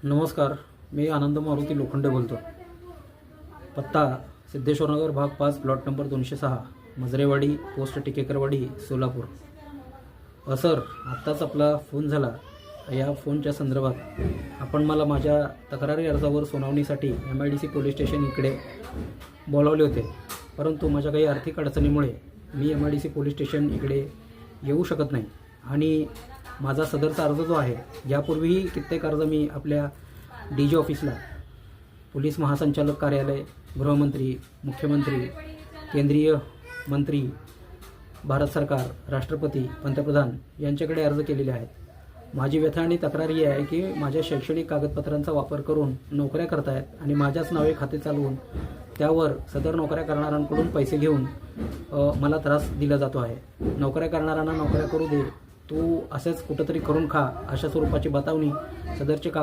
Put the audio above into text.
नमस्कार, मी आनंद मारुती लोखंडे बोलतो. पत्ता सिद्धेश्वरनगर भाग 5 plot number 206 Majrewadi post Tikekarwadi Solapur. Sir, आत्ताच आपला फोन झाला. या फोनच्या संदर्भात आपण मला माझ्या तक्रारी अर्जावर सुनावणीसाठी MIDC पोलीस स्टेशन इकडे बोलावले होते, परंतु माझ्या काही आर्थिक अडचणीमुळे मी MIDC पोलीस स्टेशन इकडे येऊ शकत नाही. आणि माझा सदरचा अर्ज जो आहे, यापूर्वीही कित्येक अर्ज मी आपल्या DG ऑफिसला, पोलीस महासंचालक कार्यालय, गृहमंत्री, मुख्यमंत्री, केंद्रीय मंत्री, भारत सरकार, राष्ट्रपती, पंतप्रधान यांच्याकडे अर्ज केलेले आहेत. माझी व्यथा आणि तक्रार ही आहे की माझ्या शैक्षणिक कागदपत्रांचा वापर करून नोकऱ्या करतायत आणि माझ्याच नावे खाते चालवून त्यावर सदर नोकऱ्या करणाऱ्यांकडून पैसे घेऊन मला त्रास दिला जातो आहे. नोकऱ्या करणाऱ्यांना नोकऱ्या करू दे, तू असेच कुठंतरी करून खा, अशा स्वरूपाची बतावणी सदरचे कागद